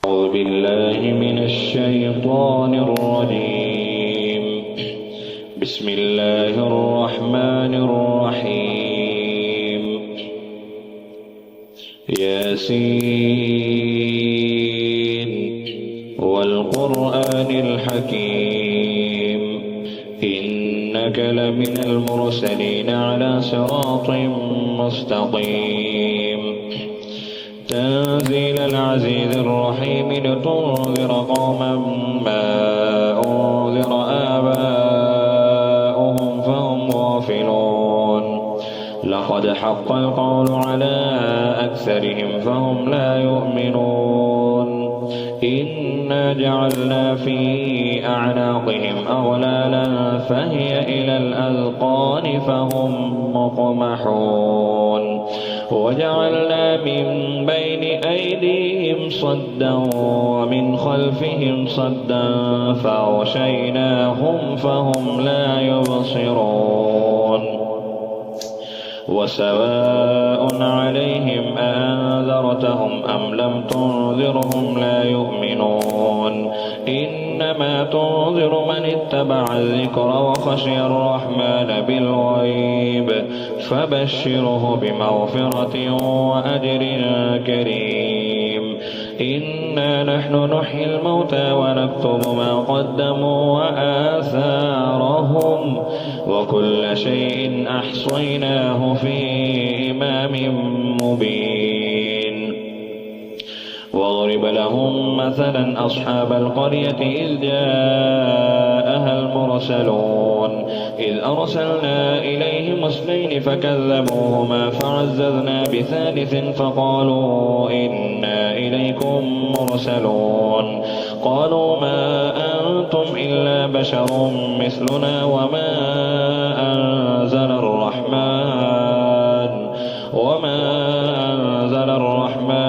أعوذ بالله من الشيطان الرجيم. بسم الله الرحمن الرحيم. ياسين والقرآن الحكيم إنك لمن المرسلين على صراط مستقيم تنزيل العزيز الرحيم لتنذر قوما ما أنذر آباؤهم فهم غافلون لقد حق القول على أكثرهم فهم لا يؤمنون إنا جعلنا في أعناقهم أغلالا فهي إلى الأذقان فهم مقمحون وجعلنا من بين أيديهم صدا ومن خلفهم صدا فأغشيناهم فهم لا يبصرون وسواء عليهم أأنذرتهم أم لم تنذرهم لا يؤمنون إنما تنذر من اتبع الذكر وخشي الرحمن بالغيب فبشره بمغفرة وأجر كريم إنا نحن نحيي الموتى ونكتب ما قدموا وآثارهم وكل شيء أحصيناه في إمام مبين واضرب لهم مثلا أصحاب القرية إذ جاءها المرسلون إذ أرسلنا إليهم اثنين فكذبوهما فعززنا بثالث فقالوا إنا إليكم مرسلون قالوا ما أنتم إلا بشر مثلنا وما أنزل الرحمن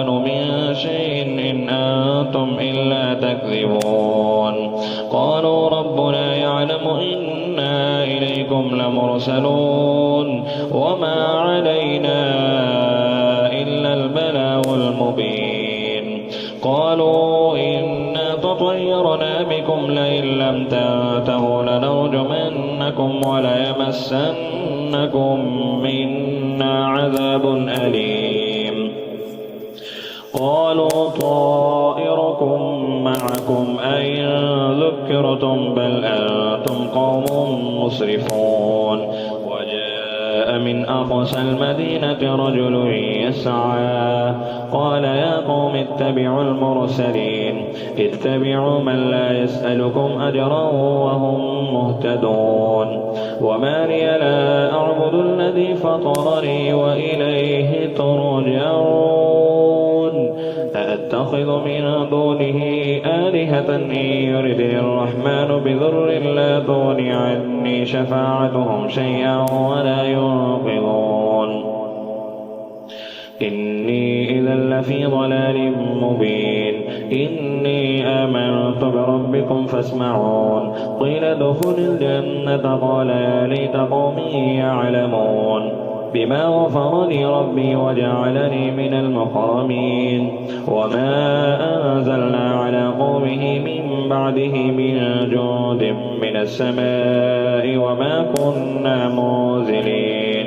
من شيء إن أنتم إلا تكذبون قالوا ربنا يعلم إنا إليكم لمرسلون وما علينا إلا البلاغ المبين قالوا إنا تطيرنا بكم لئن لم تنتهوا لنرجمنكم وليمسنكم منا عذاب أليم قالوا طائركم معكم أئن ذكرتم بل أنتم قوم مسرفون وجاء من أقصى المدينة رجل يسعى قال يا قوم اتبعوا المرسلين اتبعوا من لا يسألكم أجرا وهم مهتدون وما لي لا أعبد الذي فطرني وإليه ترجعون أأتخذ من دونه آلهة إن يردني الرحمن بضر لا تغن عني شفاعتهم شيئا ولا ينقذون إني إذا لفي ضلال مبين إني آمنت بربكم فاسمعون قيل ادخل الجنة قال يا ليت قومي يعلمون بما غفر لي ربي وجعلني من المكرمين وما أنزلنا على قومه من بعده من جند من السماء وما كنا منزلين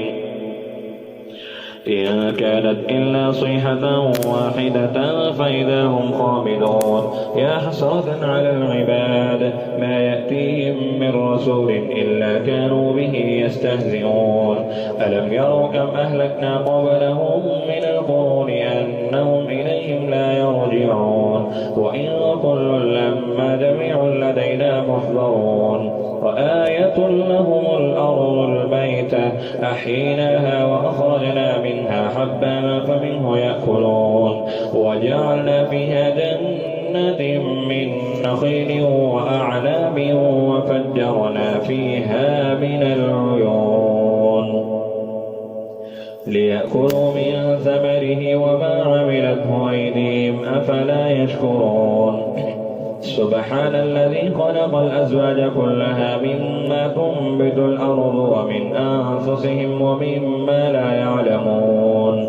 إن كانت إلا صيحة واحدة فإذا هم خامدون يا حسرة على العباد ما يأتيهم من رسول إلا كانوا به يستهزئون ألم يروا كم أهلكنا قبلهم من القرون أنهم إليهم لا يرجعون وإن كل لما جميع لدينا محضرون وآية لهم الأرض الميتة أحييناها وأخرجنا منها حبا فمنه يأكلون وجعلنا فيها جنات من نخيل وأعناب وفجرنا فيها من العيون ليأكلوا من ثمره وما عملته أيديهم أفلا يشكرون سبحان الذي خلق الأزواج كلها مما تنبت الأرض ومن أنفسهم ومما لا يعلمون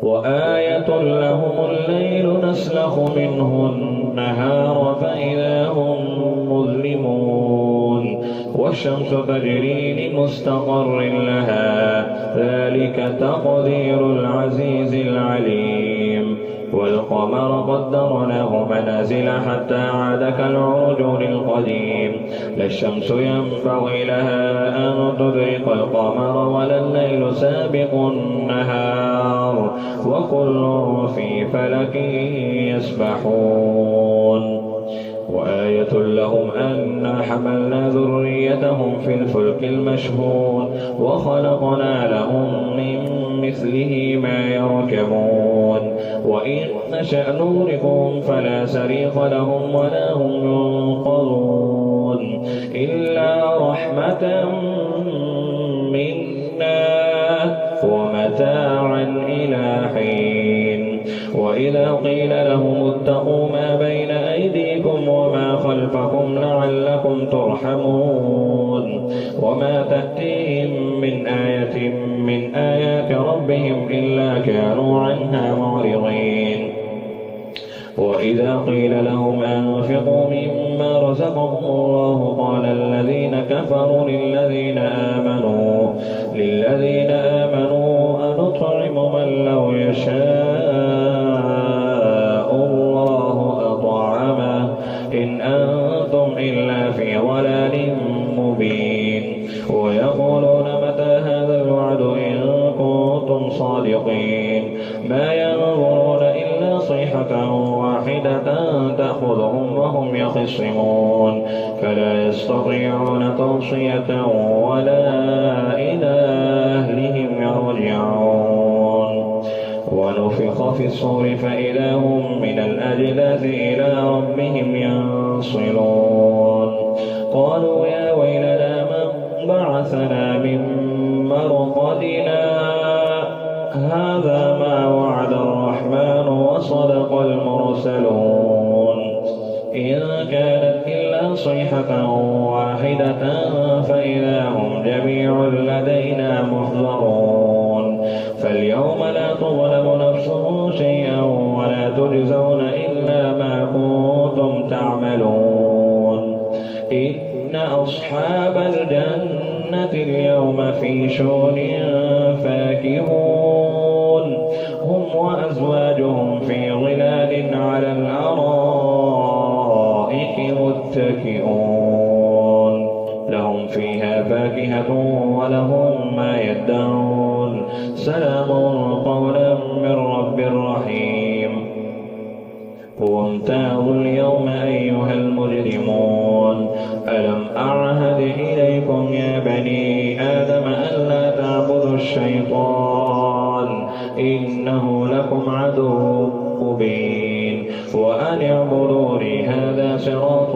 وآية لهم الليل نسلخ منه النهار فإذا هم مظلمون والشمس تجري لمستقر لها ذلك تقدير العزيز العليم والقمر قدرناه منازل حتى عاد كالعرجون القديم لا الشمس ينبغي لها أن تدرك القمر ولا الليل سابق النهار وكل في فلك يسبحون وآية لهم أنا حملنا ذريتهم في الفلك المشحون وخلقنا لهم من مثله ما يركبون وإن نشأ نغرقهم فلا صريخ لهم ولا هم ينقذون إلا رحمة منا ومتاعا إلى حين وإذا قيل لهم اتقوا ما بين أيديكم وما خلفكم لعلكم ترحمون وما تأتيهم من آية من آيات ربهم إلا كانوا عنها معرضين وإذا قيل لهم أنفقوا مما رزقهم الله قال الذين كفروا للذين آمنوا أنطعم من لو يشاء الله أطعمه إن أنتم إلا في ضلال مبين ويقولون متى هذا الوعد إن كنتم صادقين ما ينظرون إلا صيحة واحدة تأخذهم وهم يخصمون فلا يستطيعون توصية ولا إلى أهلهم يرجعون ونفخ في الصور فإذا هم من الأجداث إلى ربهم ينصلون قالوا يا ويلنا من بعثنا من مرقدنا هذا ما وعد الرحمن وصدق المرسلون إن كانت إلا صيحة واحدة فإذا هم جميع لدينا محضرون فاليوم لا تظلم نفس شيئا ولا تجزون إلا ما كنتم تعملون إن أصحاب الجنة اليوم في شغل فاكهون هم وأزواجهم في ظلال على الأرائك متكئون لهم فيها فاكهة ولهم ما يدعون سلام قولا من رب رحيم وامتازوا اليوم أيها المجرمون ألم أعهد إليكم يا بني آدم ألا تعبدوا الشيطان إنه لكم عدو مبين وأن اعبدوني هذا صراط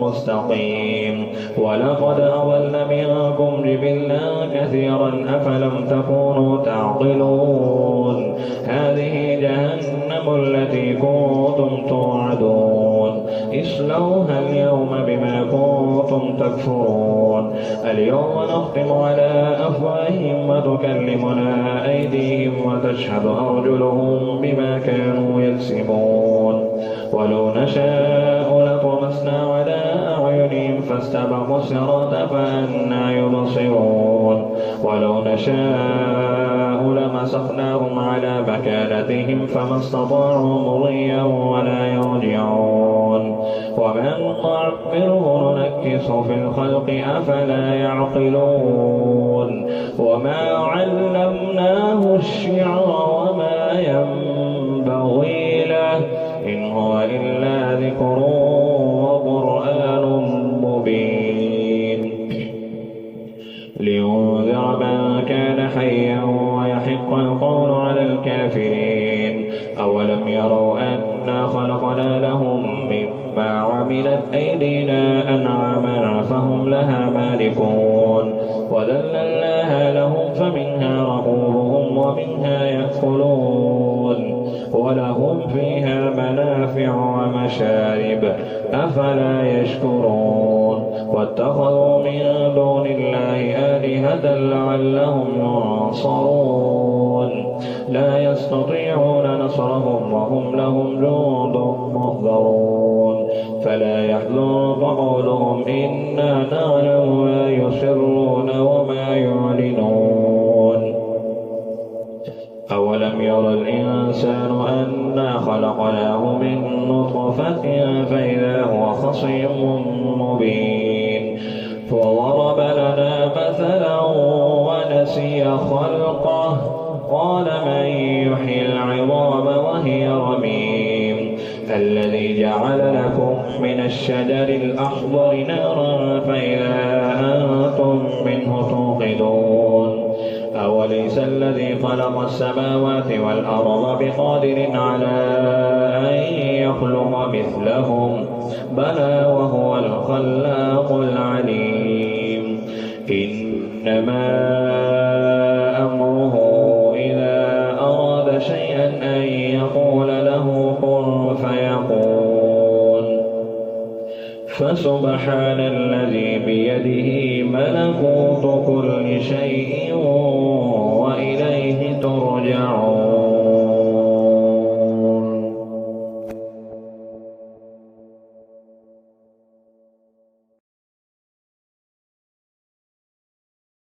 مستقيم ولقد أضل منكم جبلا كثيرا أفلم تكونوا تعقلون هذه جهنم التي كنتم توعدون اصلوها اليوم بما كنتم تكفرون اليوم نختم على أفواههم وتكلمنا أيديهم وتشهد أرجلهم بما كانوا يكسبون ولو نشاء لطمسنا على أعينهم فاستبقوا الصراط فأنى يبصرون ولو نشاء لمسخناهم على مكانتهم فما استطاعوا مضيا ولا يرجعون ومن نعمره ننكسه في الخلق أفلا يعقلون وما علمناه الشعر وما ينبغي له إن هو إلا ذكر وقرآن مبين لينذر من كان حيا ويحق القول على الكافرين أولم يروا أنا خلقنا لهم مما عملت أيدينا أنعاما فهم لها مالكون وذللناها لهم فمنها ركوبهم ومنها يأكلون ولهم فيها منافع ومشارب أفلا يشكرون واتخذوا من دون الله آلهة لعلهم ينصرون لا يستطيعون نصرهم وهم لهم جند محضرون فلا يحزنك قولهم إنا نعلم ما يسرون وما يعلنون أولم ير الإنسان أنا خلقناه من نطفة فإذا هو خصيم مبين فضرب لنا مثلا ونسي خلقه قال من يحيي العظام وهي رميم الذي جعل لكم من الشجر الأخضر نارا فإذا أنتم منه توقدون أوليس الذي خلق السماوات والأرض بقادر على أن يخلق مثلهم بلى وهو الخلاق العليم إنما أمره إذا أراد شيئا أن يقول له كن فيكون فسبحان الذي بيده ملكوت كل شيء وإليه ترجعون